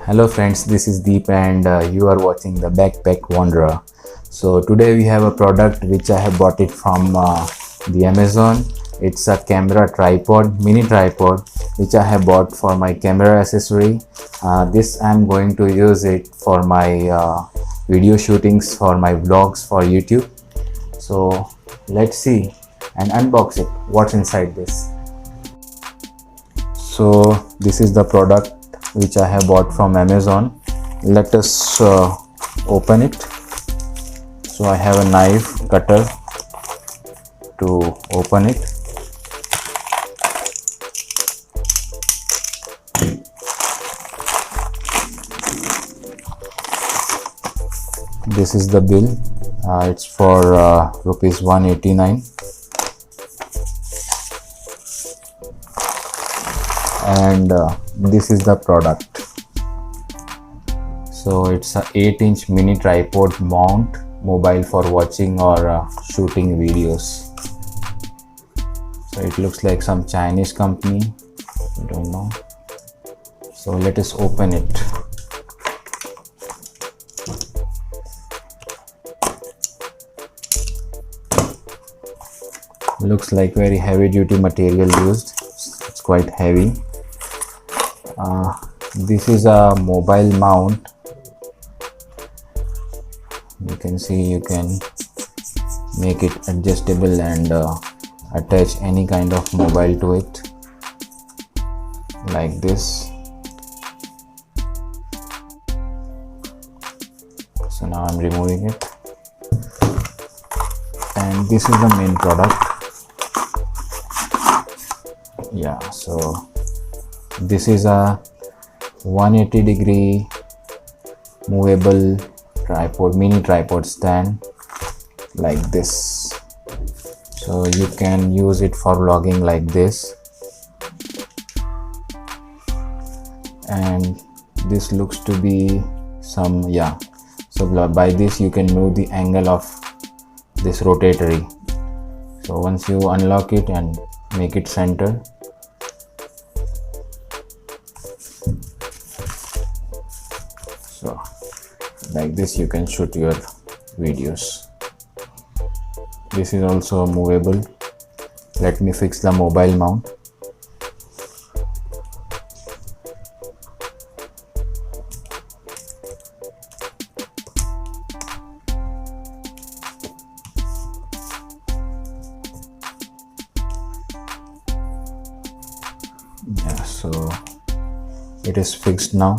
Hello friends, this is Deep and you are watching the Backpack Wanderer. So today we have a product which I have bought it from the Amazon. It's a camera tripod, mini tripod, which I have bought for my camera accessory. This I'm going to use it for my video shootings, for my vlogs for YouTube. So let's see and unbox it. What's inside this? So this is the product which I have bought from Amazon. Let us open it. So I have a knife cutter to open it. This is the bill. It's for rupees 189. And this is the product. So it's a 8-inch mini tripod mount, mobile for watching or shooting videos. So it looks like some Chinese company, I don't know. So let us open it. Looks like very heavy duty material used. It's quite heavy. This is a mobile mount. You can see you can make it adjustable and attach any kind of mobile to it, like this. So now I'm removing it, and this is the main product. Yeah, so this is a 180-degree movable tripod, mini tripod stand, like this. So you can use it for vlogging like this. And this looks to be some, yeah, so by this you can move the angle of this rotatory. So once you unlock it and make it center, so like this you can shoot your videos. This is also movable. Let me fix the mobile mount. Yeah, so it is fixed now.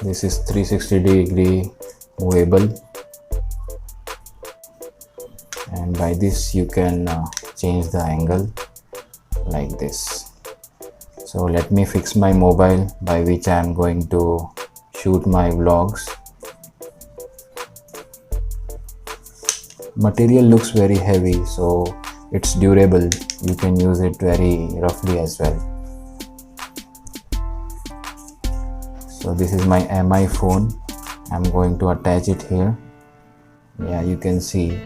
This is 360-degree movable, and by this you can change the angle like this. So let me fix my mobile by which I am going to shoot my vlogs. Material looks very heavy, so it's durable. You can use it very roughly as well. So this is my MI phone. I'm going to attach it here. Yeah, you can see.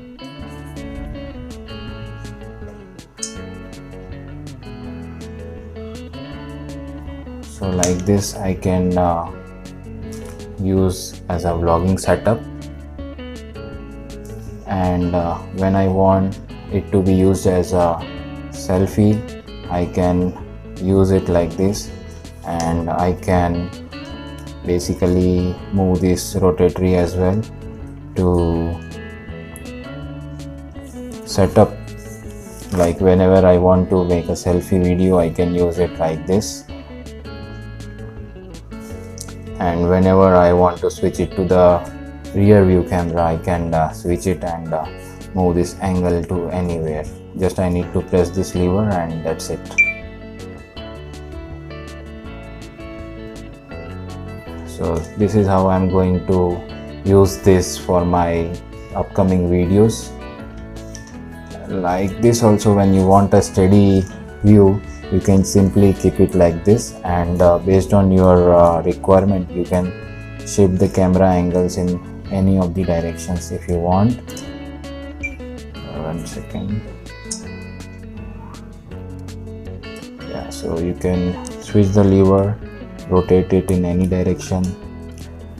So like this I can use as a vlogging setup, and when I want it to be used as a selfie, I can use it like this, and I can basically move this rotatory as well to set up, like whenever I want to make a selfie video I can use it like this, and whenever I want to switch it to the rear view camera I can switch it and move this angle to anywhere. Just I need to press this lever and that's it. So this is how I'm going to use this for my upcoming videos. Like this also, when you want a steady view you can simply keep it like this, and based on your requirement you can shift the camera angles in any of the directions if you want. 1 second. Yeah, so you can switch the lever rotate it in any direction,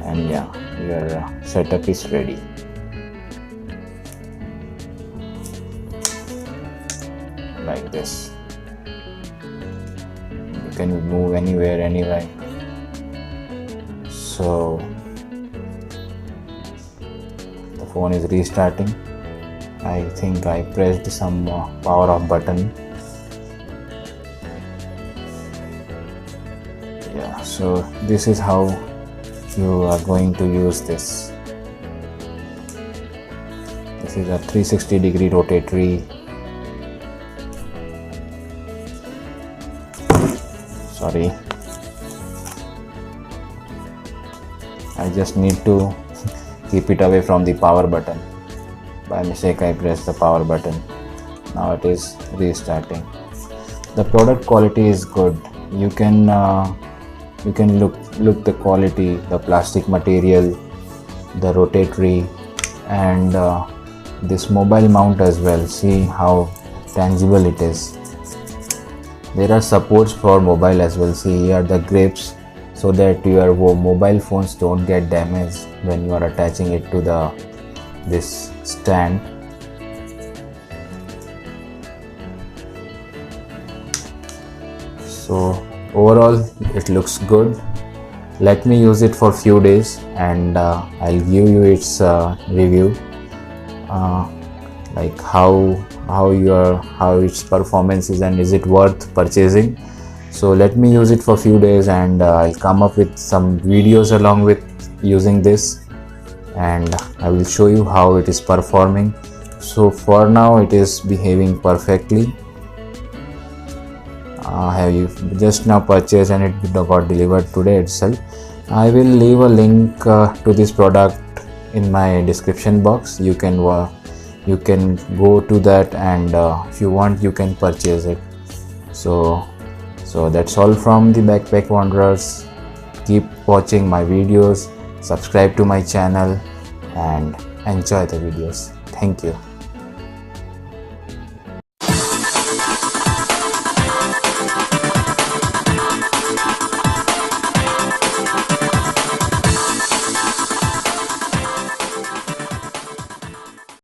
and yeah, your setup is ready. Like this, you can move anywhere, anywhere. So the phone is restarting. I think I pressed some power off button. Yeah, so this is how you are going to use this. This is a 360-degree rotatory. Sorry, I just need to keep it away from the power button. By mistake I pressed the power button. Now it is restarting. The product quality is good. You can look the quality, the plastic material, the rotatory, and this mobile mount as well. See how tangible it is. There are supports for mobile as well. See here the grips, so that your mobile phones don't get damaged when you are attaching it to this stand. So overall it looks good. Let me use it for few days and I'll give you its review, like how its performance is and is it worth purchasing. So let me use it for few days and I'll come up with some videos along with using this, and I will show you how it is performing. So for now it is behaving perfectly. I have just now purchased and it got delivered today itself. I will leave a link to this product in my description box. You can go to that, and if you want you can purchase it. So that's all from the Backpack Wanderers. Keep watching my videos, subscribe to my channel and enjoy the videos. Thank you.